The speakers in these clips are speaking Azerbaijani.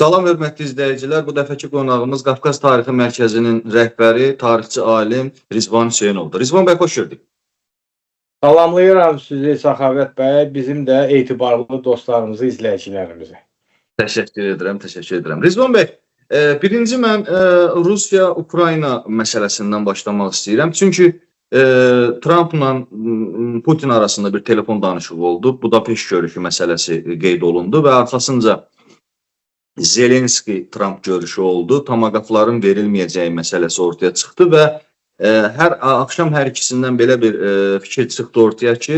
Salam hörmətli izləyicilər. Bu dəfəki qonağımız Qafqaz Tarixi Mərkəzinin rəhbəri, tarixçi alim Rizvan Hüseynovdur. Rizvan bəy, xoş gördük. Salamlayıram sizi Səxavət bəy, bizim də etibarlı dostlarımızı, izləyicilərimizi. Təşəkkür edirəm. Rizvan bəy, birinci mən Rusiya-Ukrayna məsələsindən başlamaq istəyirəm. Çünki Trumpla Putin arasında bir telefon danışığı oldu. Budapeşt görüşü məsələsi qeyd olundu və arxasınca Zelenski-Trump görüşü oldu. Tamaqafların verilməyəcəyi məsələsi ortaya çıxdı və hər axşam hər ikisindən belə bir fikir çıxdı ortaya ki,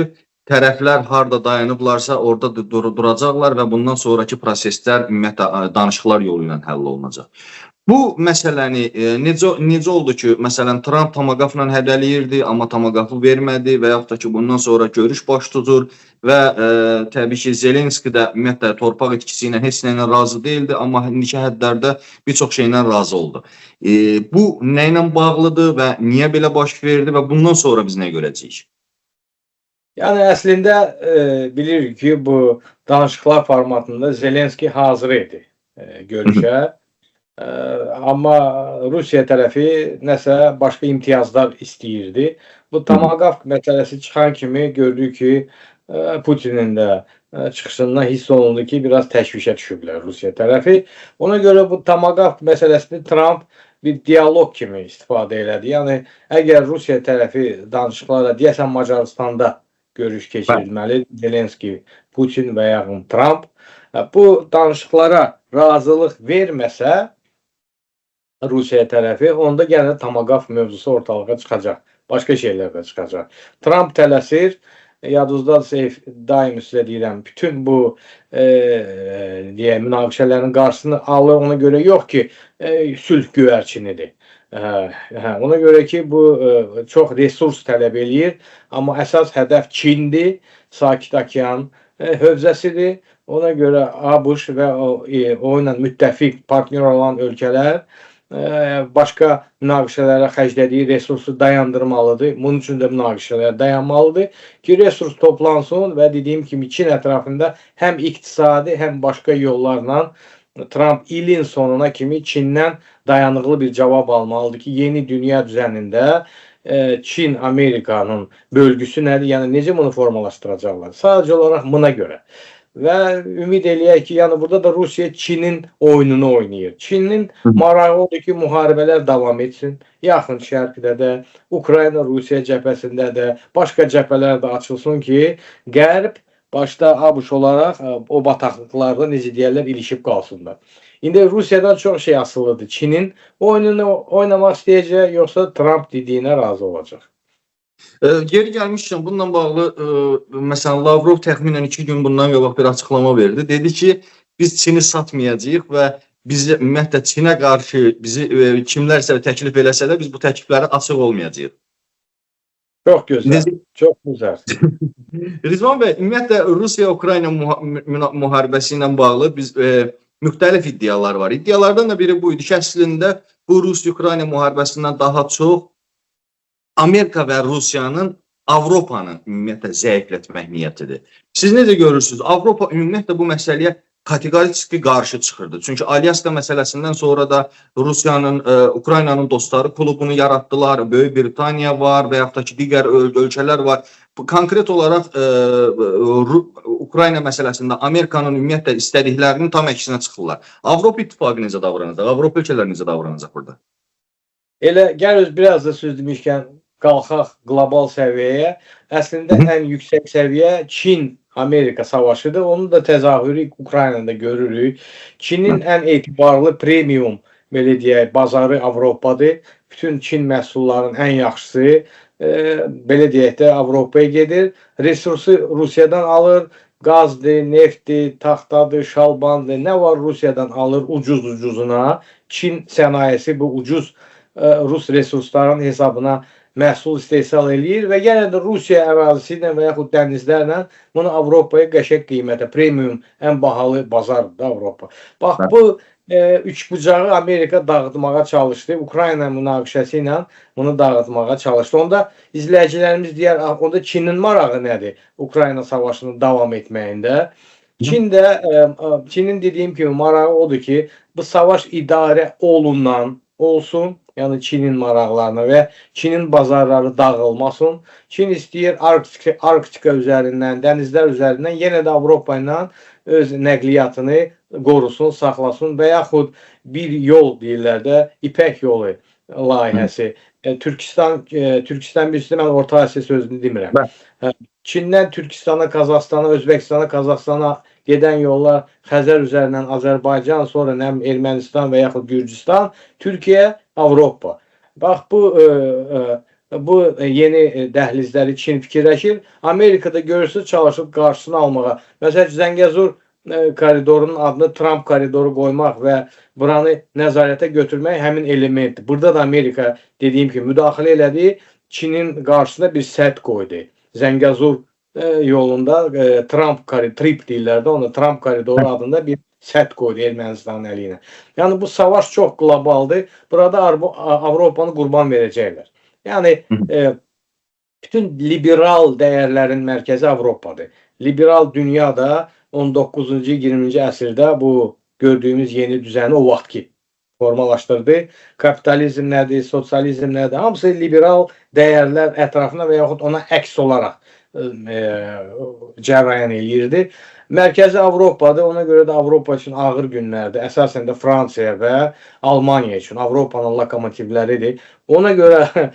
tərəflər harda dayanıblarsa orada duracaqlar və bundan sonraki proseslər ümumiyyətlə danışıqlar yolu ilə həll olunacaq. Bu məsələni necə oldu ki, məsələn, Trump tamaqafla hədələyirdi, amma tamaqafı vermədi və yaxud da ki, bundan sonra görüş baş tutur və təbii ki, Zelenski də ümumiyyətlə torpaq itkisi ilə heç nə ilə razı deyildi, amma indiki hədlərdə bir çox şeylə razı oldu. Bu nə ilə bağlıdır və niyə belə baş verdi və bundan sonra biz nə görəcəyik? Yəni, əslində bilirik ki, bu danışıqlar formatında Zelenski hazır idi görüşə. Amma Rusiya tərəfi nəsə başqa imtiyazlar istəyirdi. Bu Tamaqaf məsələsi çıxan kimi gördük ki, Putinin də çıxışından hiss olundu ki, biraz təşvişə düşüblər Rusiya tərəfi. Ona görə bu Tamaqaf məsələsini Trump bir dialoq kimi istifadə elədi. Yəni, əgər Rusiya tərəfi danışıqlarla deyəsən Macaristanda görüş keçirilməli, Zelenski, Putin və yaxın Trump bu danışıqlara razılıq verməsə, Rusiya tərəfi, onda gələn Tamaqaf mövzusu ortalığa çıxacaq. Başqa şeylər də çıxacaq. Trump tələsir, yadınızdadırsa, daim sizə deyirəm, bütün bu münaqişələrin qarşısını alır, ona görə yox ki, sülh göyərçinidir. Ona görə ki, bu çox resurs tələb eləyir, amma əsas hədəf Çindir, Sakit Okean hövzəsidir. Ona görə ABŞ və o ilə müttəfiq partner olan ölkələr başqa münaqişələrə xərclədiyi resursu dayandırmalıdır. Bunun üçün də münaqişələrə dayanmalıdır ki, resurs toplansın və dediyim kimi Çin ətrafında həm iqtisadi, həm başqa yollarla Trump ilin sonuna kimi Çindən dayanıqlı bir cavab almalıdır ki, yeni dünya düzənində Çin, Amerikanın bölgüsü nədir? Yəni, necə bunu formalaşdıracaqlar? Sadəcə olaraq buna görə. Və ümid eləyək ki, yəni burada da Rusiya Çinin oyununu oynayır. Çinin marağı odur ki, müharibələr davam etsin. Yaxın şərqdə də, Ukrayna-Rusiya cəbhəsində də, başqa cəbhələr də açılsın ki, Qərb başda ABŞ olaraq o bataqlıqlarda, necə deyərlər, ilişib qalsınlar. İndi Rusiyadan çox şey asılıdır. Çinin oyununu oynamaq istəyəcək, yoxsa Trump dediyinə razı olacaq. Geri gəlmişkən, bununla bağlı, məsələn, Lavrov təxminən 2 gün bundan qabaq bir açıqlama verdi. Dedi ki, biz Çini satmayacağıq və biz ümumiyyətlə Çinə qarşı bizi kimlərsə təklif eləsə də biz bu təkliflərə açıq olmayacağıq. Çox gözəl, çox gözəl. Rizvan bəy, ümumiyyətlə Rusiya-Ukrayna müharibəsi ilə bağlı biz müxtəlif iddialar var. İddialardan da biri buydu ki, əslində bu Rusiya-Ukrayna müharibəsindən daha çox Amerika və Rusiyanın Avropanı ümumiyyətlə zəiflətmək niyyətidir. Siz necə görürsünüz? Avropa ümumiyyətlə bu məsələyə kateqoriki qarşı çıxırdı. Çünki Alyaska məsələsindən sonra da Rusiyanın, Ukraynanın dostları klubunu yaratdılar. Böyük Britaniya var və yaxud da ki, digər ölkələr var. Konkret olaraq Ukrayna məsələsində Amerikanın ümumiyyətlə istədiklərinin tam əksinə çıxırlar. Avropa İttifaqı necə davranacaq? Avropa ölkələri necə davranacaq burada? Elə gəl biraz da söz demişkən qalxaq qlobal səviyyəyə. Əslində ən yüksək səviyyə Çin-Amerika savaşıdır. Onun da təzahürü Ukraynada görürük. Çinin ən etibarlı premium, belə deyək, bazarı Avropadır. Bütün Çin məhsullarının ən yaxşısı, belə deyək də, Avropaya gedir. Resursu Rusiyadan alır. Qazdır, neftdir, taxtadır, şalbandır. Nə var Rusiyadan alır ucuz-ucuzuna. Çin sənayesi bu ucuz Rus resurslarının hesabına məhsul istehsal eləyir və yenə də Rusiya ərazisi ilə və yaxud dənizlərlə bunu Avropaya qəşəng qiymətə, premium, ən bahalı bazardır Avropa. Bax, bu üçbucağı Amerika dağıtmağa çalışdı. Ukrayna münaqişəsi ilə bunu dağıtmağa çalışdı. Onda izləyicilərimiz deyər, onda Çinin marağı nədir Ukrayna savaşının davam etməyində? Çin də Çinin dediyim kimi marağı odur ki, bu savaş idarə olsun, yəni Çinin maraqlarına və Çinin bazarları dağılmasın. Çin istəyir Arktika üzərindən, dənizlər üzərindən yenə də Avropa ilə öz nəqliyyatını qorusun, saxlasın və yaxud bir yol deyirlər də, İpək yolu layihəsi. Türkistan birisi, mən Orta Asiya sözünü demirəm. Çindən Türkistana, Qazaxstana, Özbəkistana, Qazaxstana gedən yollar Xəzər üzərindən Azərbaycan, sonra Ermənistan və yaxud Gürcüstan, Türkiyə, Avropa. Bax, bu yeni dəhlizləri Çin fikirləşir. Amerikada görürsünüz, çalışıb qarşısını almağa. Məsələn, Zəngəzur koridorunun adını Trump koridoru qoymaq və buranı nəzarətə götürmək həmin elementdir. Burada da Amerika, dediyim kimi, müdaxilə elədi, Çinin qarşısına bir sədd qoydu. Zəngəzur yolunda trip deyirlər də, ona Trump koridoru adında bir sədd qoydu Ermənistanın əliyinə. Yəni bu savaş çox qlobaldır. Burada Avropanı qurban verəcəklər. Yəni bütün liberal dəyərlərin mərkəzi Avropadır. Liberal dünyada 19-cu, 20-ci əsrdə bu gördüyümüz yeni düzəni o vaxt ki formalaşdırdı. Kapitalizm nədir, sosializm nədir? Hamısı liberal dəyərlər ətrafına və yaxud ona əks olaraq cərəyan eləyirdi. Mərkəzi Avropadır, ona görə də Avropa üçün ağır günlərdir. Əsasən də Fransiya və Almaniya üçün Avropanın lokomotivləridir. Ona görə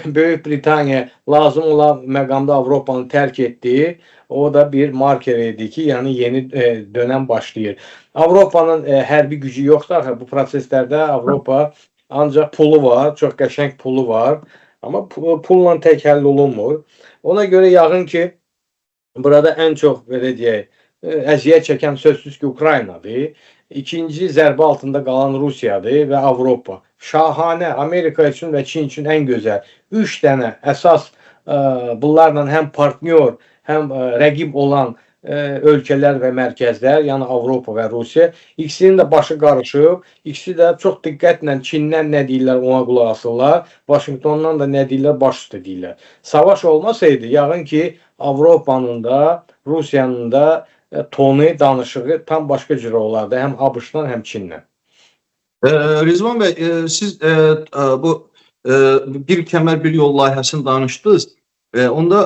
Böyük Britaniya lazım olan məqamda Avropanı tərk etdi. O da bir marker idi ki, yəni yeni dönəm başlayır. Avropanın hərbi gücü yoxdur. Bu proseslərdə Avropa ancaq pulu var, çox qəşəng pulu var. Amma pulla tək həll olunmur. Ona görə yağın ki, burada ən çox, belə deyək, əziyyət çəkən sözsüz ki, Ukraynadır. İkinci zərbə altında qalan Rusiyadır və Avropa. Şahanə, Amerika üçün və Çin üçün ən gözəl 3 dənə əsas bunlarla həm partnyor, həm rəqib olan ölkələr və mərkəzlər, yəni Avropa və Rusiya, ikisinin də başı qarışıb, ikisi də çox diqqətlə Çindən nə deyirlər ona qulaq asırlar, Vaşinqtondan da nə deyirlər baş üstə deyirlər. Savaş olmasaydı, yağın ki, Avropanın da, Rusiyanın da tonu, danışığı tam başqa cürə olardı, həm ABŞ-dan, həm Çinlə. Rizvan bəy, siz bu bir kəmər bir yol layihəsini danışdınız. Onda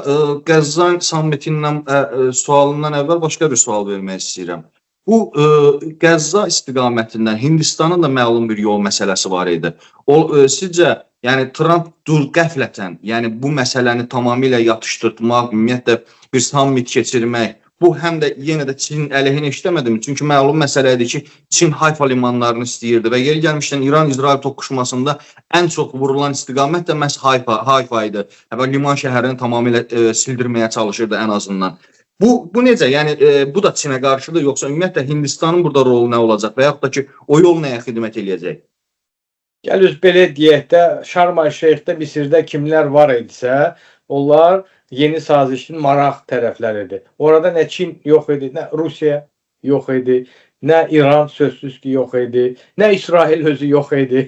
Qəzza sammitindən sualından əvvəl başqa bir sual vermək istəyirəm. Bu Qəzza istiqamətindən Hindistanın da məlum bir yol məsələsi var idi. Sizcə, yəni Trump qəflətən, yəni bu məsələni tamamilə yatışdırmaq, ümumiyyətlə bir sammit keçirmək, bu həm də yenə də Çin əleyhinə işləmədi mi? Çünki məlum məsələdir ki, Çin Hayfa limanlarını istəyirdi və yeri gəlmişdən İran-İsrail toqquşmasında ən çox vurulan istiqamət də məhz Hayfa idi. Liman şəhərini tamamilə sildirməyə çalışırdı ən azından. Bu necə? Yəni bu da Çinə qarşıdır, yoxsa ümumiyyətlə Hindistanın burada rolu nə olacaq və yaxud da ki, o yol nəyə xidmət eləyəcək? Gəl belə deyək də, Şarm-el-Şeyxdə, Misirdə kimlər var idisə, onlar yeni sazişin maraq tərəfləridir. Orada nə Çin yox idi, nə Rusiya yox idi, nə İran sözsüz ki yox idi, nə İsrail özü yox idi.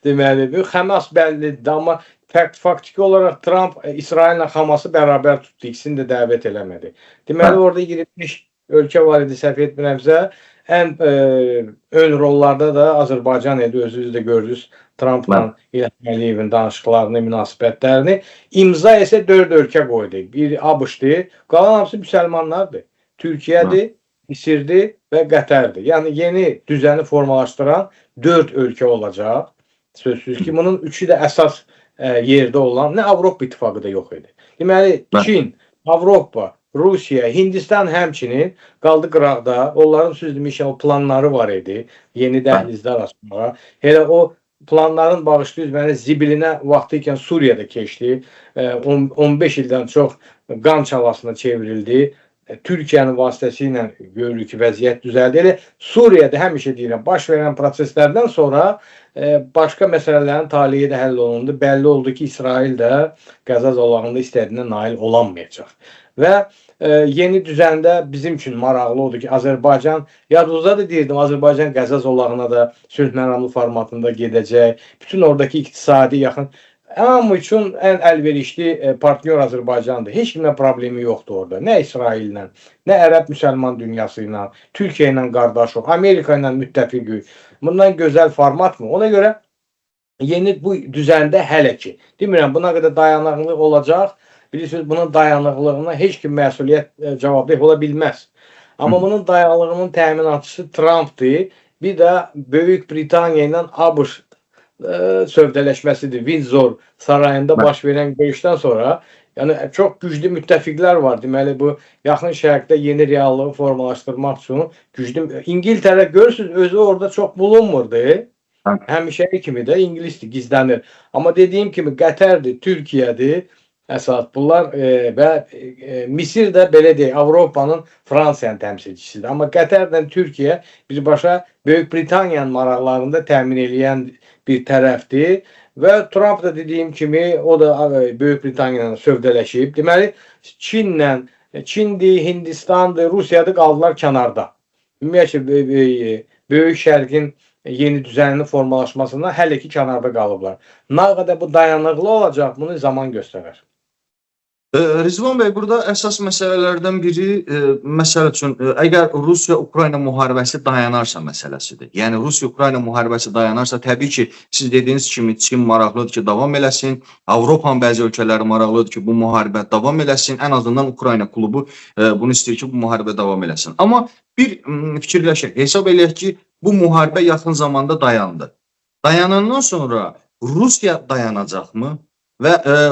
Deməli, bu Həmas bəllidir, amma faktiki olaraq Trump İsraillə Haması bərabər tutdu, ikisini də dəvət eləmədi. Deməli, orada 25 ölkə var idi, səhv etmirəmsə, ən ön rollarda da Azərbaycan idi, özünüz də gördünüz Trumpla İlham Əliyevin danışıqlarını, münasibətlərini. İmza isə 4 ölkə qoydu. Bir ABŞ-dir, qalan hamısı müsəlmanlardır. Türkiyədir, Misirdir və Qətərdir. Yəni yeni düzəni formalaşdıran 4 ölkə olacaq. Sözsüz ki, bunun 3-ü də əsas yerdə olan, nə Avropa İttifaqı da yox idi. Deməli, Çin, Avropa, Rusiya, Hindistan həmçinin qaldı qıraqda. Onların sözlü planları var idi. Yeni dəhlizlər açmağa. Elə o planların bağışlayıb mənə zibilinə vaxtı ikən Suriyada keçdi. 15 ildən çox qan çalasına çevrildi. Türkiyənin vasitəsilə görürük ki, vəziyyət düzəldi. Elə Suriyada həmişə deyirəm, baş verən proseslərdən sonra başqa məsələlərin taliyi də həll olundu. Bəlli oldu ki, İsrail də Qəzza zolağında istədiyinə nail olamayacaq. Və yeni düzəndə bizim üçün maraqlı oldu ki, Azərbaycan, yadınızda da deyirdim, Azərbaycan Qəzza zolağına da sülh məramlı formatında gedəcək. Bütün oradakı iqtisadi yaxın Hamı üçün ən əlverişli partnyor Azərbaycandır. Heç kimlə problemi yoxdur orada. Nə İsraillə, nə ərəb müsəlman dünyası ilə, Türkiyə ilə qardaşıq, Amerika ilə müttəfiqik. Bundan gözəl format mı? Ona görə yeni bu düzəndə hələ ki, demirəm buna qədər dayanıqlı olacaq. Bilirsiniz, bunun dayanıqlılığına heç kim məsuliyyət cavabdeh ola bilməz. Amma bunun dayanıqlığının təminatçısı Trumpdır. Bir də Böyük Britaniya ilə ABŞ sövdələşməsidir. Windsor sarayında baş verən görüşdən sonra, yəni çox güclü müttəfiqlər var. Deməli bu yaxın şərqdə yeni reallığı formalaşdırmaq üçün güclü İngiltərə görürsüz özü orada çox bulunmurdu. Həmişəki kimi də ingilisdir, gizlənir. Amma dediyim kimi Qətərdir, Türkiyədir əsas. Bunlar və Misir də belə deyək, Avropanın Fransiyanın təmsilçisidir. Amma Qətərlə Türkiyə birbaşa Böyük Britaniyanın maraqlarında təmin edən bir tərəfdir. Və Trump da dediyim kimi o da Böyük Britaniya ilə sövdələşib. Deməli Çindir, Hindistandır, Rusiyadır qaldılar kənarda. Ümumiyyətlə Böyük Şərqin yeni düzəninin formalaşmasından hələ ki kənarda qalıblar. Nə qədər bu dayanıqlı olacaq, bunu zaman göstərər. Rizvan bəy, burada əsas məsələlərdən biri, məsəl üçün, əgər Rusiya-Ukrayna müharibəsi dayanarsa məsələsidir. Yəni, Rusiya-Ukrayna müharibəsi dayanarsa, təbii ki, siz dediyiniz kimi Çin maraqlıdır ki, davam eləsin, Avropanın bəzi ölkələri maraqlıdır ki, bu müharibə davam eləsin, ən azından Ukrayna klubu bunu istəyir ki, bu müharibə davam eləsin. Amma bir fikirləşək, hesab eləyək ki, bu müharibə yaxın zamanda dayandı. Dayanandan sonra Rusiya dayanacaqmı? Və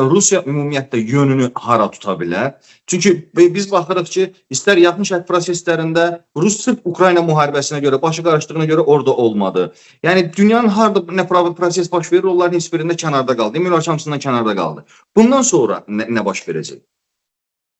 Rusiya ümumiyyətlə yönünü hara tuta bilər? Çünki biz baxırıq ki, istər yaxın şərq proseslərində Rus sırf Ukrayna müharibəsinə görə, başı qarışdığına görə orada olmadı. Yəni, dünyanın harada nə proses baş verir, onların heç birində kənarda qaldı. Demək, hamısından kənarda qaldı. Bundan sonra nə baş verəcək?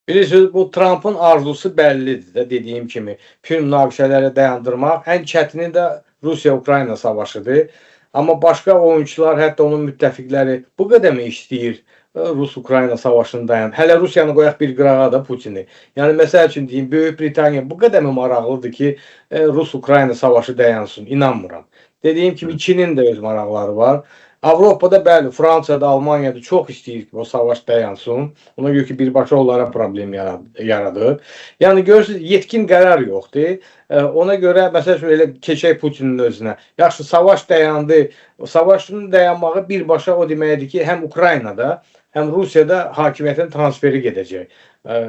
Bilirsiniz, bu Trump'ın arzusu bəllidir də, dediyim kimi. Bütün münaqişələri dayandırmaq, ən çətini də Rusiya-Ukrayna savaşıdır. Amma başqa oyunçular, hətta onun müttəfiqləri bu qədər mi istəyir Rus-Ukrayna savaşını dayan? Hələ Rusiyanı qoyaq bir qırağa da Putini. Yəni, məsəl üçün deyim, Böyük Britaniya bu qədər mi maraqlıdır ki, Rus-Ukrayna savaşı dayansın? İnanmıram. Dediyim kimi, Çinin də öz maraqları var. Avropada bəli, Fransada, Almaniyada çox istəyir ki, o savaş dayansın. Ona görə ki, birbaşa onlara problem yaradır. Yəni, görürsünüz, yetkin qərar yoxdur. Ona görə, məsəl üçün, elə keçək Putinin özünə. Yaxşı, savaş dayandı. Savaşın dayanmağı birbaşa o deməkdir ki, həm Ukraynada, həm Rusiyada hakimiyyətin transferi gedəcək.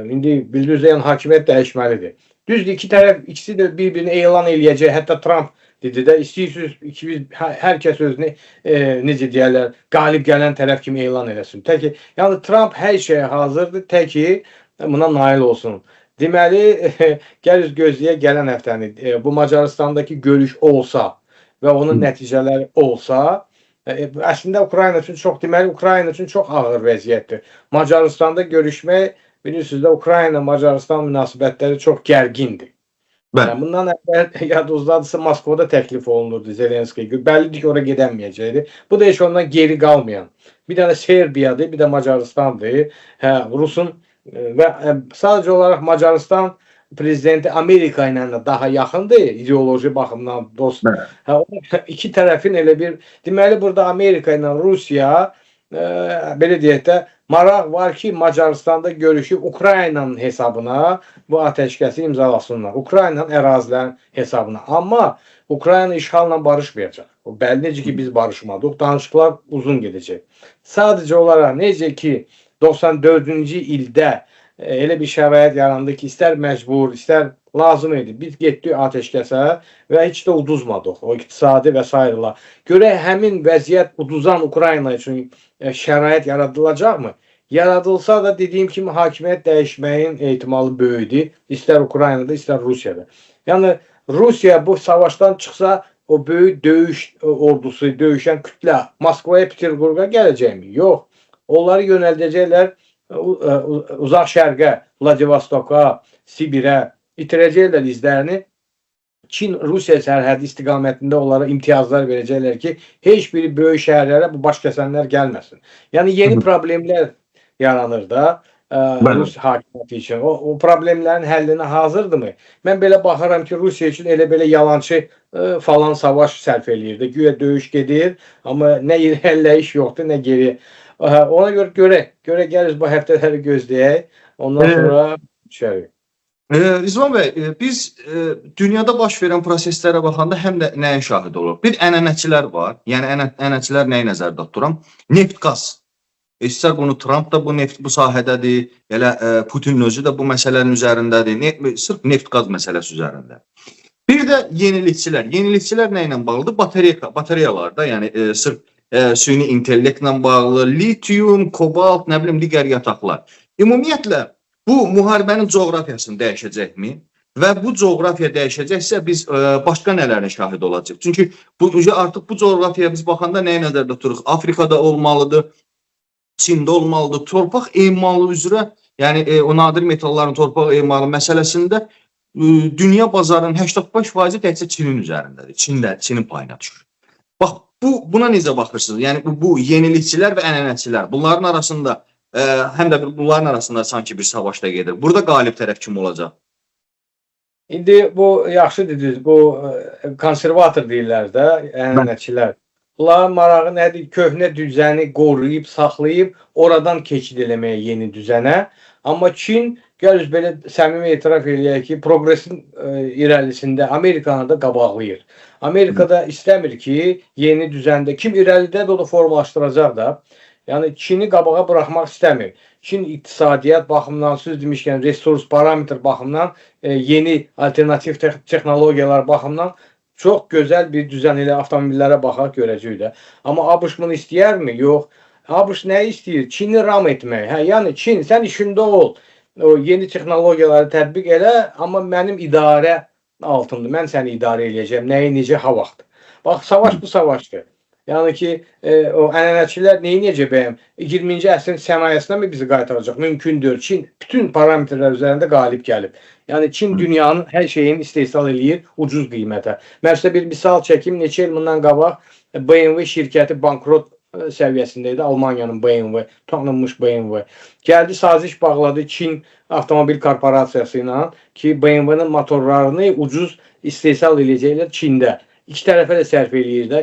İndi bildiyiniz, yəni, hakimiyyət dəyişməlidir. Düzdür, iki tərəf, ikisi də bir-birini elan eləyəcək. Hətta Trump dedi də, istəyirsiniz, hər kəs özünü, necə deyərlər, qalib gələn tərəf kimi elan eləsin. Təki, yəni Trump hər şeyə hazırdır, təki buna nail olsun. Deməli, gəl gözləyə gələn həftəni, bu Macaristandakı görüş olsa və onun nəticələri olsa, əslində Ukrayna üçün çox, deməli, Ukrayna üçün çox ağır vəziyyətdir. Macaristanda görüşmək, bilirsiniz də, Ukrayna-Macaristan münasibətləri çox gərgindir. Yəni, bundan əvvəl yadınızdadısa Moskvada təklif olunurdu Zelenskiyə. Bəllidir ki, oraya gedəməyəcəkdir. Bu da heç ondan geri qalmayan. Bir dənə Serbiyadır, bir də Macaristandır. Rusun və sadəcə olaraq Macaristan prezidenti Amerika ilə daha yaxındır, ideoloji baxımdan dost. İki tərəfin elə bir, deməli burada Amerika ilə Rusiya, belə deyək də, maraq var ki, Macaristanda görüşüb Ukraynanın hesabına bu ateşkəsi imzalasınlar. Ukraynanın ərazilərin hesabına. Amma Ukrayna işğalla barışmayacaq. O bəllidir ki, biz barışmadıq. Danışıqlar uzun gedəcək. Sadəcə olaraq necə ki 94-cü ildə elə bir şərait yarandı ki, istər məcbur, istər lazım idi. Biz getdik ateşkəsə və heç də uduzmadıq. O iqtisadi və s. Görək həmin vəziyyət uduzan Ukrayna üçün şərait yaradılacaqmı? Yaradılsa da dediyim kimi hakimiyyət dəyişməyin ehtimalı böyüdür. İstər Ukraynada, istər Rusiyada. Yəni Rusiya bu savaşdan çıxsa o böyük döyüş ordusu, döyüşən kütlə Moskvaya, Peterburqa gələcəkmi? Yox. Onları yönəldəcəklər uzaq şərqə, Vladivostoka, Sibirə, itirəcəklər izlərini. Çin-Rusiya sərhədi istiqamətində onlara imtiyazlar verəcəklər ki, heç biri böyük şəhərlərə bu baş kəsənlər gəlməsin. Yəni, yeni problemlər yaranır da Rus hakimiyyəti üçün. O problemlərin həllinə hazırdırmı? Mən belə baxıram ki, Rusiya üçün elə-belə yalancı falan savaş sərf eləyir. Güya döyüş gedir, amma nə irəliləyiş yoxdur, nə geri. Ona görə gəlir bu həftələri gözləyək. Ondan sonra düşərik. Rizvan bəy, biz dünyada baş verən proseslərə baxanda həm də nəyə şahid oluruq? Bir ənənəçilər var. Yəni ənənəçilər nəyi nəzərdə tuturam? Neft, qaz. İstər bunu Trump da bu neft bu sahədədir, elə Putin özü də bu məsələnin üzərindədir. Sırf neft, qaz məsələsi üzərində. Bir də yenilikçilər. Yenilikçilər nə ilə bağlıdır? Batareyalar da, yəni sırf süni intellektlə bağlı, litium, kobalt, nə bilim digər yataqlar. Ümumiyyətlə bu müharibənin coğrafiyasını dəyişəcəkmi? Və bu coğrafiya dəyişəcəksə biz başqa nələrin şahid olacaq? Çünki artıq bu coğrafiyaya biz baxanda nəyə nəzərdə tuturuq? Afrikada olmalıdır, Çində olmalıdır. Torpaq emalı üzrə, yəni o nadir metalların torpaq emalı məsələsində dünya bazarının 85% təkcə Çinin üzərindədir. Çinin payına düşür. Bax, buna necə baxırsınız? Yəni bu yenilikçilər və ənənəçilər, bunların arasında həm də bunların arasında sanki bir savaş da gedir. Burada qalib tərəf kim olacaq? İndi bu yaxşı dediniz, bu konservator deyirlər də, ənənəçilər. Bunların marağı nədir? Köhnə düzəni qoruyub, saxlayıb, oradan keçid eləməyə yeni düzənə. Amma Çin, gəlir belə səmimi etiraf eləyək ki, progresin irəlisində Amerikanı da qabaqlayır. Amerikada istəmir ki, yeni düzəndə, kim irəlidə də onu formalaşdıracaq da, yəni Çini qabağa buraxmaq istəmir. Çin iqtisadiyyat baxımından, siz demişkən, resurs, parametr baxımından, yeni alternativ texnologiyalar baxımından çox gözəl bir düzən ilə avtomobillərə baxaq görəcəyik də. Amma ABŞ bunu istəyərmi? Yox. ABŞ nə istəyir? Çini ram etmək. Yəni Çin, sən işində ol. O yeni texnologiyaları tətbiq elə, amma mənim idarə altımdır. Mən səni idarə eləyəcəm. Nəyi, necə, ha vaxt. Bax, savaş bu savaşdır. Yəni ki, o ənənəçilər neyi necə bəyəm? 20-ci əsrin sənayesinə mi bizi qaytaracaq? Mümkündür. Çin bütün parametrlər üzərində qalib gəlib. Yəni Çin dünyanın hər şeyini istehsal eləyir ucuz qiymətə. Mən sizə bir misal çəkim. Neçə il bundan qabaq BMW şirkəti bankrot səviyyəsində idi. Almaniyanın BMW, tanınmış BMW. Gəldi, saziş bağladı Çin avtomobil korporasiyası ilə ki, BMW-nin motorlarını ucuz istehsal eləyəcəklər Çində. İki tərəfə də sərf eləyir də.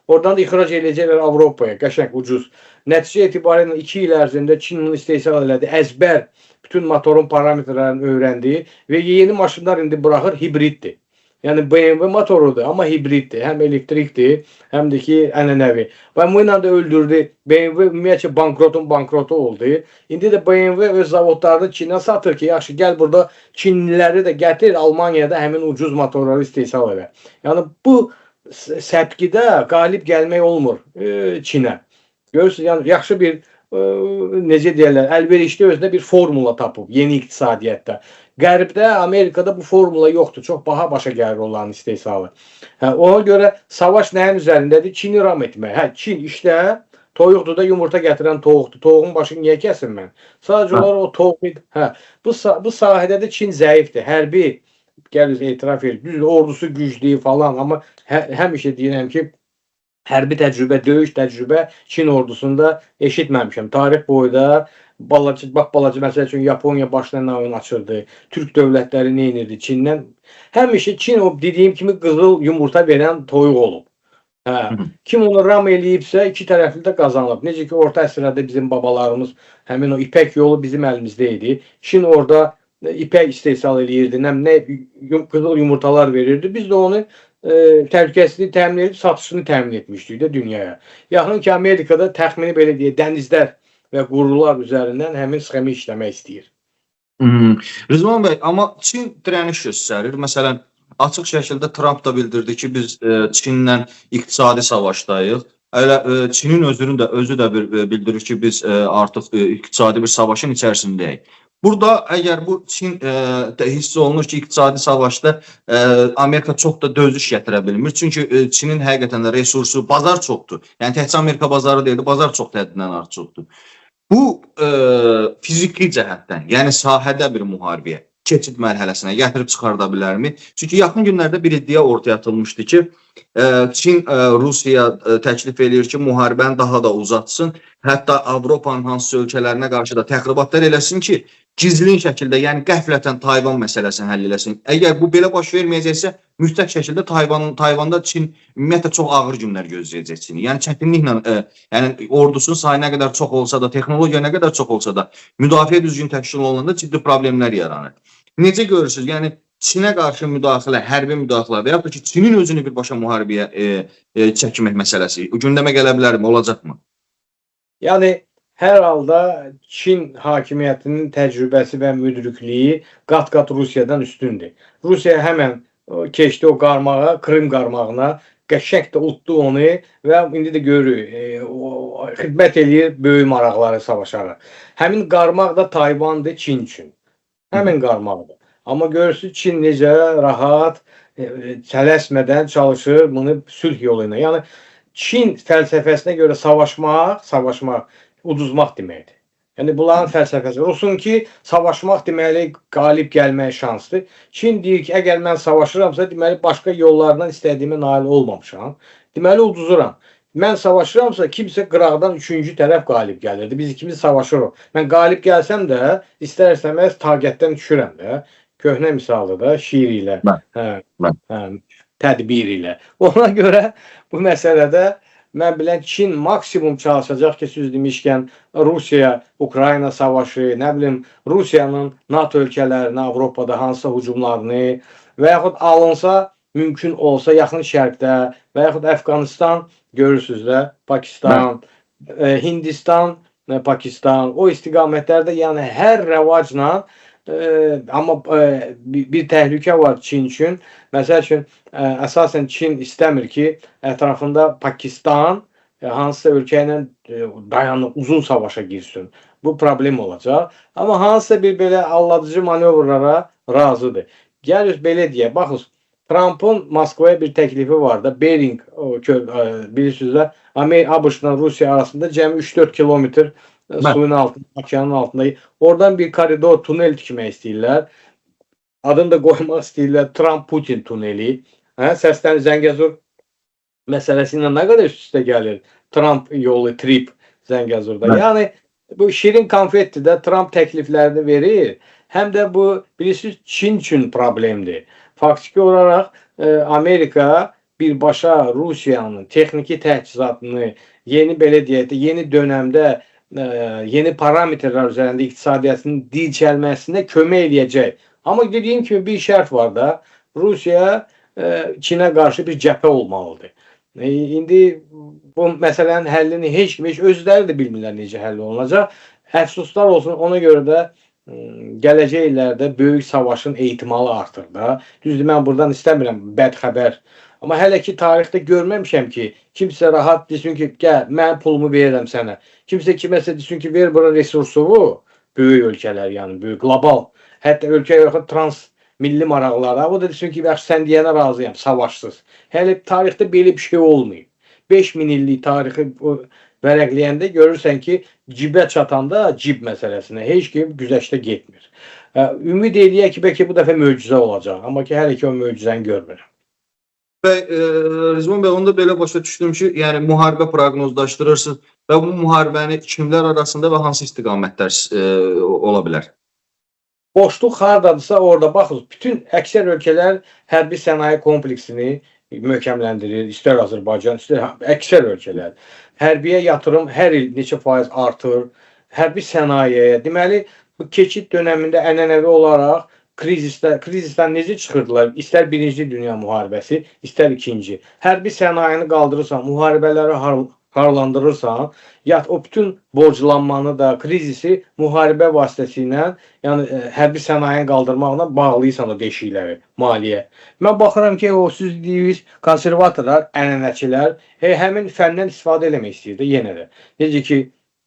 Oradan da ixrac eləyəcəklər Avropaya, qəşəng, ucuz. Nəticə etibarilə 2 il ərzində Çin bunu istehsal elədi. Əzbər bütün motorun parametrlərini öyrəndi və yeni maşınlar indi buraxır, hibriddir. Yəni BMW motorudur, amma hibriddir. Həm elektrikdir, həm də ki, ənənəvi. Və bu ilə də öldürdü. BMW ümumiyyətlə bankrotu oldu. İndi də BMW öz zavodlarını Çinə satır ki, yaxşı, gəl burada Çinliləri də gətir, Almaniyada həmin ucuz motorları istehsal elə. Yəni bu səpkidə qalib gəlmək olmur Çinə. Görürsünüz, yəni yaxşı bir necə deyirlər, əlverişli özünə bir formula tapıb yeni iqtisadiyyatda. Qərbdə, Amerikada bu formula yoxdur. Çox baha başa gəlir onların istehsalı. Ona görə savaş nəyin üzərindədir? Çini ram etmək. Çin işdə toyuqdur da yumurta gətirən toyuqdur. Toyuğun başını niyə kəsim mən? Sadəcə olaraq o toyuq. Bu sahədə də Çin zəifdir. Hərbi, gəlir etiraf edir. Düzdür, ordusu güclü falan. Amma həmişə deyirəm ki, hərbi təcrübə, döyüş təcrübə Çin ordusunda eşitməmişəm. Tarix boyda balaca məsəl üçün Yaponiya başlarına oyun açırdı. Türk dövlətləri nə edirdi Çindən? Həmişə Çin o dediyim kimi qızıl yumurta verən toyuq olub. Kim onu ram eləyibsə iki tərəfli də qazanılıb. Necə ki orta əsrlərdə bizim babalarımız həmin o ipək yolu bizim əlimizdə idi. Çin orada ipək istehsal eləyirdi. Nə qızıl yumurtalar verirdi. Biz də onu təhlükəsizliyi təmin edib satışını təmin etmişdik də dünyaya. Yaxın ki Amerikada təxmini belə deyə dənizlər və qurular üzərindən həmin sxemi işləmək istəyir. Rızvan bəy, amma Çin dirəniş göstərir. Məsələn, açıq şəkildə Trump da bildirdi ki, biz Çinlə iqtisadi savaşdayıq. Elə Çinin özü də bildirir ki, biz artıq iqtisadi bir savaşın içərisindəyik. Burada əgər bu Çin hiss olunur ki, iqtisadi savaşda Amerika çox da dözüş gətirə bilmir. Çünki Çinin həqiqətən də resursu, bazar çoxdur. Yəni təkcə Amerika bazarı deyildi, bazar çox həddindən artıqdır. Bu fiziki cəhətdən, yəni sahədə bir müharibəyə, keçid mərhələsinə gətirib çıxarda bilərmi? Çünki yaxın günlərdə bir iddia ortaya atılmışdı ki, Çin Rusiyaya təklif eləyir ki, müharibəni daha da uzatsın. Hətta Avropanın hansısa ölkələrinə qarşı da təxribatlar eləsin ki, gizlin şəkildə, yəni qəflətən Tayvan məsələsini həll eləsin. Əgər bu belə baş verməyəcəksə, mütləq şəkildə Tayvanda Çin ümumiyyətlə çox ağır günlər gözləyəcək Çini. Yəni çətinliklə, yəni ordusunun sayı nə qədər çox olsa da, texnologiya nə qədər çox olsa da, müdafiə düzgün təşkil olunanda ciddi problemlər yaranır. Necə görürsünüz? Yəni Çinə qarşı müdaxilə, hərbi müdaxilə və ya da ki, Çinin özünü birbaşa müharibəyə çəkmək məsələsi gündəmə gələ bilərmi, olacaqmı? Yəni hər halda Çin hakimiyyətinin təcrübəsi və müdrikliyi qat-qat Rusiyadan üstündür. Rusiya həmən keçdi o qarmağa, Krım qarmağına, qəşəng də utdu onu və indi də görürük, xidmət eləyir böyük maraqları savaşaraq. Həmin qarmaq da Tayvandır Çin üçün. Həmin qarmaqdır. Amma görürsünüz Çin necə rahat, tələsmədən çalışır bunu sülh yolu ilə. Yəni Çin fəlsəfəsinə görə savaşmaq uduzmaq deməkdir. Yəni bunların fəlsəfəsi. Olsun ki, savaşmaq deməli qalib gəlməyə şansdır. Çin deyir ki, əgər mən savaşıramsa, deməli başqa yollardan istədiyimə nail olmamışam. Deməli uduzuram. Mən savaşıramsa, kimsə qıraqdan üçüncü tərəf qalib gəlirdi. Biz ikimiz savaşırıq. Mən qalib gəlsəm də, istər-istəməz taqətdən düşürəm də. Köhnə misalı da şiir ilə, tədbir ilə. Ona görə bu məsələdə mən bilən Çin maksimum çalışacaq ki, siz demişkən Rusiya, Ukrayna savaşı, nə bilim Rusiyanın NATO ölkələrinə, Avropada hansısa hücumlarını və yaxud alınsa, mümkün olsa yaxın şərqdə və yaxud Əfqanistan, görürsünüz də, Pakistan, Hindistan, Pakistan, o istiqamətlərdə yəni hər rəvacla, amma bir təhlükə var Çin üçün. Məsəl üçün, əsasən Çin istəmir ki, ətrafında Pakistan hansısa ölkə ilə dayanıb uzun savaşa girsin. Bu problem olacaq. Amma hansısa bir belə alladıcı manevrlara razıdır. Gəlir belə deyə, baxın, Trump'ın Moskvaya bir təklifi var da, Bering, bilirsiniz də, ABŞ-la Rusiya arasında cəmi 3-4 kilometr suyun altında, okeanın altında. Oradan bir koridor, tunel tikmək istəyirlər. Adını da qoymaq istəyirlər Trump-Putin tuneli. Səslən Zəngəzur məsələsi ilə nə qədər üst-üstə gəlir? Trump yolu, trip Zəngəzurda. Yəni, bu şirin konfetdir də Trump təkliflərini verir. Həm də bu, bilirsiniz, Çin üçün problemdir. Faktiki olaraq Amerika birbaşa Rusiyanın texniki təchizatını yeni belə deyək də, yeni dönəmdə yeni parametrlər üzərində iqtisadiyyatının dirçəlməsinə kömək eləyəcək. Amma dediyim kimi bir şərt var da, Rusiya Çinə qarşı bir cəbhə olmalıdır. İndi bu məsələnin həllini heç kim, özləri də bilmirlər necə həll olunacaq. Əfsuslar olsun, ona görə də gələcək illərdə böyük savaşın ehtimalı artır da. Düzdür, mən buradan istəmirəm bəd xəbər. Amma hələ ki tarixdə görməmişəm ki, kimsə rahat desin ki, gəl, mən pulumu verirəm sənə. Kimsə kiməsə desin ki, ver bura resursunu, böyük ölkələr, yəni böyük, global, hətta ölkə yoxsa transmilli maraqlara, o da desin ki, yaxşı, sən deyənə razıyam, savaşsız. Hələ tarixdə belə bir şey olmayıb. 5000 illik tarixi vərəqləyəndə görürsən ki, cibə çatanda cib məsələsinə heç kim güzəştə getmir. Ümid eləyək ki, bəlkə bu dəfə möcüzə olacaq, amma ki, hələ ki o möcüzəni görmürəm. Və Rizvan bəy, onu da belə başa düşdüm ki, yəni müharibə proqnozlaşdırırsınız və bu müharibəni kimlər arasında və hansı istiqamətlər ola bilər? Boşluq haradadırsa orada baxın, bütün əksər ölkələr hərbi sənaye kompleksini möhkəmləndirir, istər Azərbaycan, istər əksər ölkələr. Hərbiyə yatırım hər il neçə faiz artır, hərbi sənayeye, deməli, bu keçid dönəmində ənənəvi olaraq krizisdən necə çıxırdılar? İstər birinci dünya müharibəsi, istər ikinci. Hərbi sənayeni qaldırırsan, müharibələri harlandırırsan, o bütün borclanmanı da, krizisi müharibə vasitəsilə, yəni hərbi sənayeni qaldırmaqla bağlıysan o deşikləri, maliyyə. Mən baxıram ki, o siz deyirsiniz, konservatorlar, ənənəçilər həmin fəndən istifadə eləmək istəyir də yenə də. Necə ki,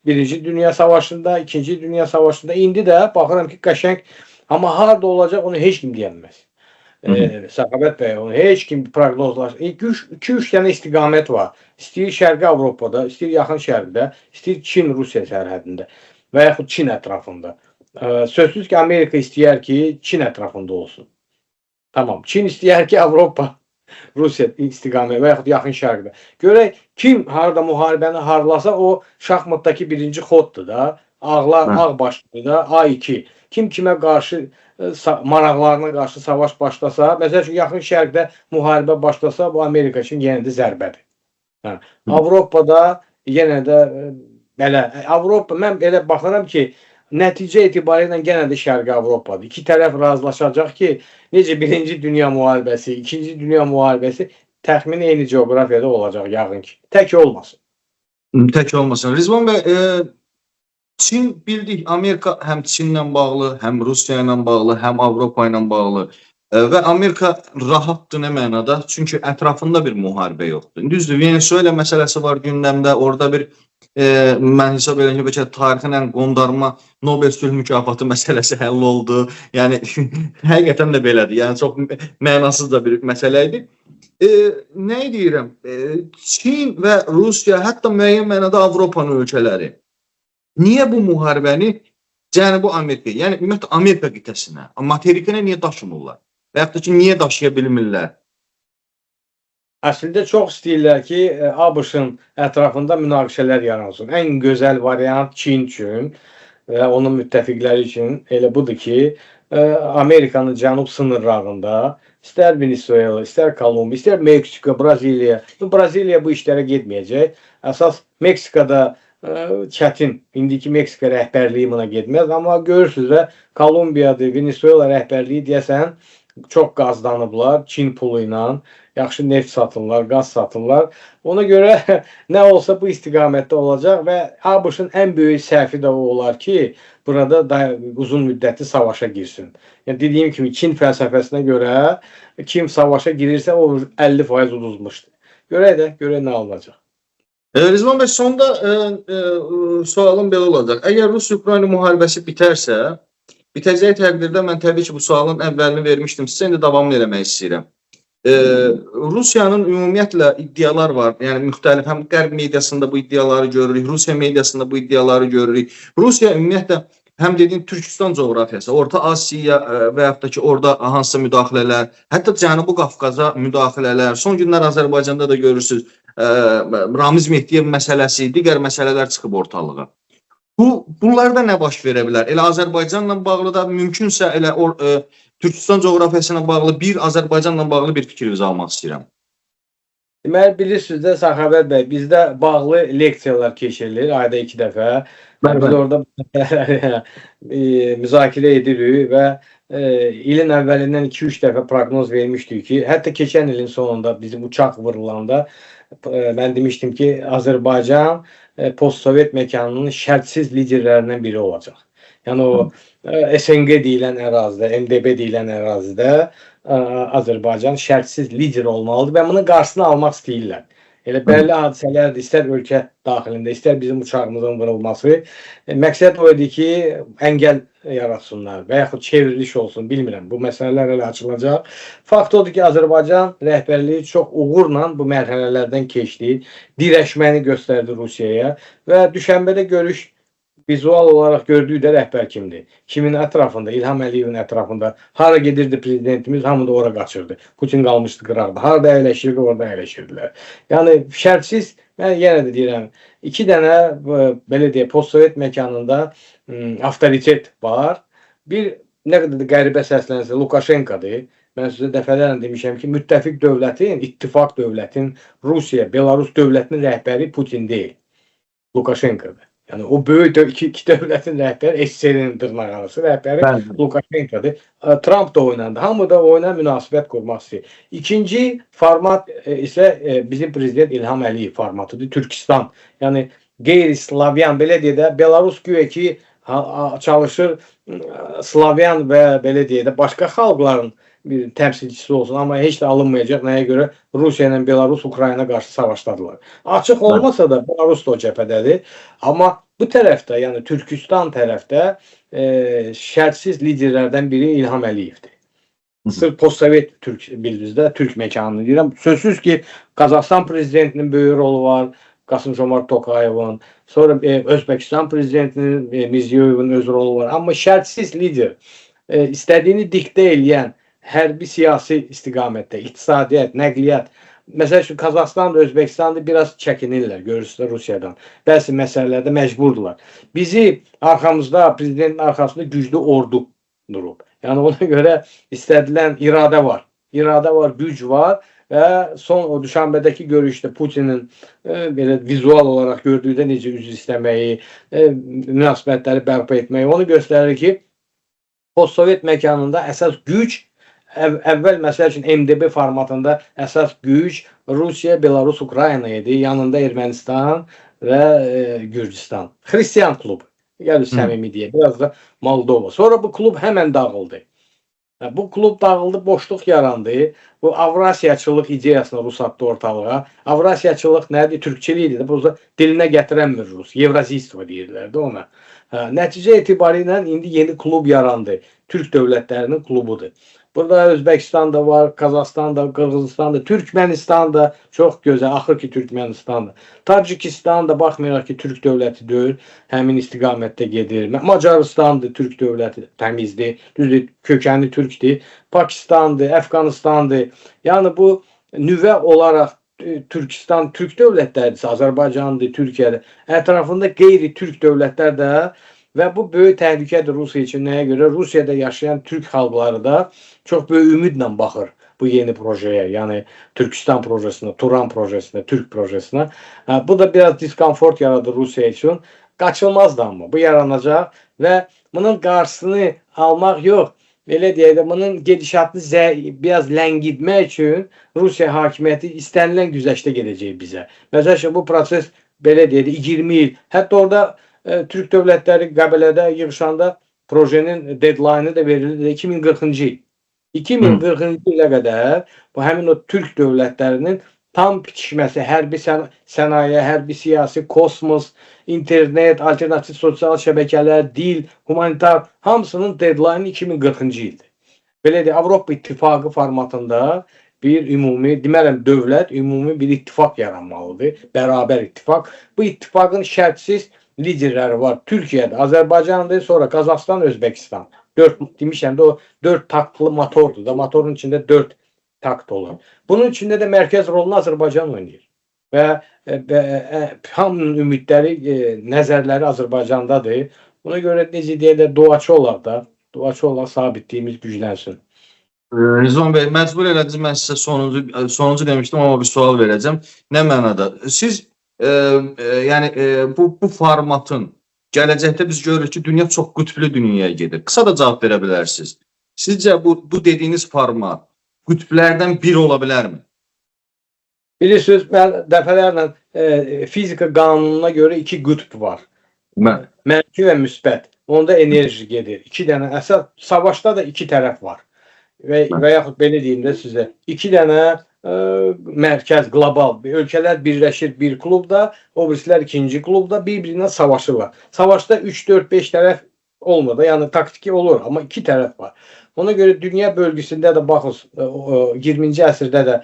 birinci dünya savaşında, ikinci dünya savaşında, indi də baxıram ki, qəşəng. Amma harada olacaq onu heç kim deyəməz. Səxavət bəy, onu heç kim proqnozlaşır. 2-3 dənə istiqamət var. İstəyir Şərqi Avropada, istəyir Yaxın Şərqdə, istəyir Çin-Rusiya sərhədində və yaxud Çin ətrafında. Sözsüz ki, Amerika istəyər ki, Çin ətrafında olsun. Tamam, Çin istəyər ki, Avropa Rusiya istiqaməti və yaxud yaxın şərqdə. Görək kim harda müharibəni harlasa o şahmatdakı birinci xoddur da. Ağlar, Hə. ağ başlıdır da A2. Kim kimə qarşı maraqlarına qarşı savaş başlasa, məsəl üçün yaxın şərqdə müharibə başlasa, bu Amerika üçün yenə də zərbədir. Hə. Avropada yenə də belə Avropa mən belə baxıram ki, nəticə etibarilə yenə də Şərqi Avropadır. İki tərəf razılaşacaq ki, necə Birinci Dünya müharibəsi, İkinci Dünya müharibəsi təxmini eyni coğrafiyada olacaq yəqin ki. Tək olmasın. Tək olmasın. Rizvan bəy, Çin bildik, Amerika həm Çinlə bağlı, həm Rusiya ilə bağlı, həm Avropa ilə bağlı və Amerika rahatdır nə mənada? Çünki ətrafında bir müharibə yoxdur. Düzdür, Venezuela məsələsi var gündəmdə, orada bir mən hesab edirəm ki, tarixin ən qondarma Nobel sülh mükafatı məsələsi həll oldu. Yəni həqiqətən də belədir. Yəni çox mənasız da bir məsələ idi. Nə deyirəm? Çin və Rusiya, hətta müəyyən mənada Avropanın ölkələri niyə bu müharibəni Cənubi Amerikaya, yəni ümumiyyətlə Amerika qitəsinə, materikinə niyə daşımırlar? Və yaxud da ki, niyə daşıya bilmirlər? Əslində çox istəyirlər ki, ABŞ-ın ətrafında münaqişələr yaransın. Ən gözəl variant Çin üçün və onun müttəfiqləri üçün elə budur ki, Amerikanın cənub sınırlarında istər Venezuela, istər Kolumbiya, istər Meksika, Braziliya. Braziliya bu işlərə getməyəcək. Əsas Meksikada çətin. İndiki Meksika rəhbərliyi buna getməz. Amma görürsünüz də Kolumbiyadır, Venezuela rəhbərliyi deyəsən çox qazdanıblar Çin pulu ilə. Yaxşı neft satırlar, qaz satırlar. Ona görə nə olsa bu istiqamətdə olacaq və ABŞ-ın ən böyük səhvi də o olar ki, burada uzun müddətli savaşa girsin. Yəni dediyim kimi Çin fəlsəfəsinə görə kim savaşa girirsə o 50% uduzmuşdur. Görək nə olacaq. Rizvan bəy, sonda sualım belə olacaq. Əgər Rusiya-Ukrayna müharibəsi bitəcək təqdirdə mən təbii ki, bu sualın əvvəlini vermişdim sizə, indi davamını eləmək istəyirəm. Rusiyanın ümumiyyətlə iddialar var. Yəni müxtəlif həm qərb mediasında bu iddiaları görürük, Rusiya mediasında bu iddiaları görürük. Rusiya ümumiyyətlə həm dediyim Türkistan coğrafiyası, Orta Asiya və yaxud da ki, orada hansısa müdaxilələr, hətta Cənubi Qafqaza müdaxilələr, son günlər Azərbaycanda da görürsünüz, Ramiz Mehdiyev məsələsi, digər məsələlər çıxıb ortalığa. Bunlarda nə baş verə bilər? Elə Azərbaycanla bağlı da mümkünsə elə Türkistan coğrafiyasına bağlı Azərbaycanla bağlı bir fikrinizi almaq istəyirəm. Deməli, bilirsiniz də Səxavət bəy, bizdə bağlı leksiyalar keçirilir ayda 2 dəfə. Biz orada müzakirə edirik və ilin əvvəlindən 2-3 dəfə proqnoz vermişdik ki, hətta keçən ilin sonunda bizim uçaq vurulanda mən demişdim ki, Azərbaycan postsovet məkanının şərtsiz liderlərindən biri olacaq. Yəni o SNG deyilən ərazidə, MDB deyilən ərazidə Azərbaycan şərtsiz lider olmalıdır və bunun qarşısını almaq istəyirlər. Elə bəlli hadisələrdir, istər ölkə daxilində, istər bizim uçağımızın vurulması. Məqsəd o idi ki, əngəl yaratsınlar və yaxud çevriliş olsun, bilmirəm. Bu məsələlər elə açılacaq. Fakt odur ki, Azərbaycan rəhbərliyi çox uğurla bu mərhələlərdən keçdi, dirəşməni göstərdi Rusiyaya və düşənbədə görüş vizual olaraq gördüyü də rəhbər kimdir? Kimin ətrafında? İlham Əliyevin ətrafında. Hara gedirdi prezidentimiz, hamı da ora qaçırdı. Putin qalmışdı qıraqda. Harada əyləşirdi, orada əyləşirdilər. Yəni şərtsiz, mən yenə də deyirəm, 2 dənə belə deyək, postsovet məkanında avtoritet var. Bir nə qədər də qəribə səslənsə Lukashenko'dur. Mən sizə dəfələrlə demişəm ki, müttəfiq dövlətin, ittifaq dövlətin, Rusiya, Belarus dövlətinin rəhbəri Putin deyil, Lukashenko'dur. Yəni o böyük iki dövlətin rəhbəri, SSR-nin dırnaqarası rəhbəri Lukashenko'dur. Trump da oynandı. Hamı da oyuna münasibət qurmaq istəyir. İkinci format isə bizim prezident İlham Əliyev formatıdır. Türkistan. Yəni qeyri-Slavyan, belə deyə də Belarus güya ki çalışır Slavyan və belə deyə də başqa xalqların bir təmsilçisi olsun, amma heç də alınmayacaq. Nəyə görə? Rusiya ilə Belarus Ukrayna qarşı savaşdadılar. Açıq olmasa da Belarus da o cəbhədədir. Amma bu tərəfdə, yəni Türkistan tərəfdə şərtsiz liderlərdən biri İlham Əliyevdir. Sırf postsovet bildinizdə Türk məkanını deyirəm. Sözsüz ki, Qazaxstan prezidentinin böyük rolu var. Qasım-Jomart Tokayevin, sonra Özbəkistan prezidentinin Mirziyoyevin öz rolu var. Amma şərtsiz lider, istədiyini diktə eləyən hərbi siyasi istiqamətdə, iqtisadiyyat, nəqliyyat. Məsələn, şu Qazaxıstan da, Özbəkistan da biraz çəkinirlər, görürsünüz Rusiyadan. Bəzi məsələlərdə məcburdular. Bizi arxamızda, prezidentin arxasında güclü ordu durub. Yəni ona görə istədilən iradə var. İradə var, güc var və son o Düşənbədəki görüşdə Putinin belə vizual olaraq gördükdə necə üzr istəməyi, münasibətləri bərpa etməyi onu göstərir ki, postsovet məkanında əsas güc əvvəl məsəl üçün MDB formatında əsas güc Rusiya, Belarus, Ukrayna idi. Yanında Ermənistan və Gürcistan. Xristian klubu. Gəlir səmimi deyə. Biraz da Moldova. Sonra bu klub həmən dağıldı. Bu klub dağıldı, boşluq yarandı. Bu Avrasiyaçılıq ideyasını Rus atdı ortalığa. Avrasiyaçılıq nədir? Türkçəlik idi. Bu dilinə gətirənmir Rus. Evraziystvo deyirlər də ona. Nəticə etibarilə indi yeni klub yarandı. Türk dövlətlərinin klubudur. Burada Özbəkistan da var, Qazaxıstan da, Qırğızistan da, Türkmənistan da çox gözəl, axır ki Türkmənistan da. Tacikistan da baxmayaraq ki Türk dövləti deyil, həmin istiqamətdə gedir. Macarıstan da Türk dövləti təmizdir, düzdür, kökəni Türkdür. Pakistandır, Əfqanistandır. Yəni bu nüvə olaraq Türkistan Türk dövlətləridir, Azərbaycandır, Türkiyədir. Ətrafında qeyri-Türk dövlətlər də və bu böyük təhlükədir Rusiya üçün. Nəyə görə? Rusiyada yaşayan Türk xalqları da çox böyük ümidlə baxır bu yeni projeye. Yəni Türkistan projesinə, Turan projesinə, Türk projesinə. Bu da biraz diskomfort yaradır Rusiya üçün. Qaçılmazdı amma bu yaranacaq və bunun qarşısını almaq yox. Belə deyək də, bunun gedişatını biraz ləngitmək üçün Rusiya hakimiyyəti istənilən güzəştə gedəcək bizə. Məsələn, bu proses belə deyək də 20 il. Hətta orada Türk dövlətləri Qəbələdə yığışanda projenin deadline'ı da verildi 2040-cı il. 2040-cı ilə qədər bu həmin o Türk dövlətlərinin tam bitişməsi, hərbi sənaye, hərbi siyasi, kosmos, internet, alternativ sosial şəbəkələr, dil, humanitar hamısının deadline'ı 2040-cı ildir. Belə deyək, Avropa İttifaqı formatında bir ümumi, demərəm dövlət, ümumi bir ittifaq yaranmalıdır, bərabər ittifaq. Bu ittifaqın şərtsiz liderləri var. Türkiyədə, Azərbaycan'da, sonra Qazaxıstan, Özbəkistan. Demişəm də o 4 taktlı motordur da. Motorun içində 4 takt olur. Bunun içində də mərkəz rolunu Azərbaycan oynayır. Və hamının ümidləri, nəzərləri Azərbaycandadır. Buna görə necə deyirlər, duaçı olaq da. Duaçı olaq, sabitliyimiz güclənsin. Rizvan bəy, məcbur elədiniz, mən sizə sonuncu demişdim, amma bir sual verəcəm. Nə mənada? Siz bu formatın gələcəkdə biz görürük ki, dünya çox qütblü dünyaya gedir. Qısa da cavab verə bilərsiniz. Sizcə bu dediyiniz format qütblərdən biri ola bilərmi? Bilirsiniz, mən dəfələrlə fizika qanununa görə 2 qütb var. Mənfi və müsbət. Onda enerji gedir. 2 dənə əsas, savaşda da 2 tərəf var. Və yaxud belə deyim də sizə, 2 dənə mərkəz, qlobal, ölkələr birləşir bir klubda, o birisilər ikinci klubda bir-birinə savaşırlar. Savaşda 3, 4, 5 tərəf olmur da, yəni taktiki olur, amma 2 tərəf var. Ona görə dünya bölgəsində də baxın, 20-ci əsrdə də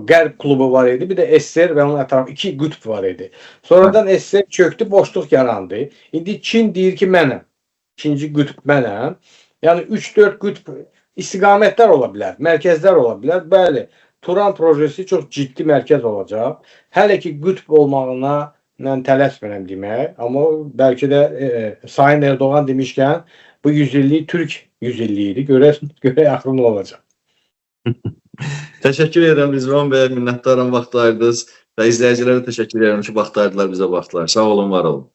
Qərb klubu var idi, bir də SSR və onun ətrafı 2 qütb var idi. Sonradan SSR çöktü, boşluq yarandı. İndi Çin deyir ki, mənəm, ikinci qütb mənəm. Yəni 3-4 qütb istiqamətlər ola bilər, mərkəzlər ola bilər. Bəli, Turan projesi çox ciddi mərkəz olacaq. Hələ ki qütb olmağına mən tələsmirəm demək, amma bəlkə də Sayın Erdoğan demişkən bu 100-illik Türk 100-illiyi idi. Görək axırı nə olacaq. Təşəkkür edirəm Rizvan bəy, minnətdaram vaxt ayırdınız və izləyicilərə təşəkkür edirəm ki, vaxt ayırdılar, bizə baxdılar. Sağ olun, var olun.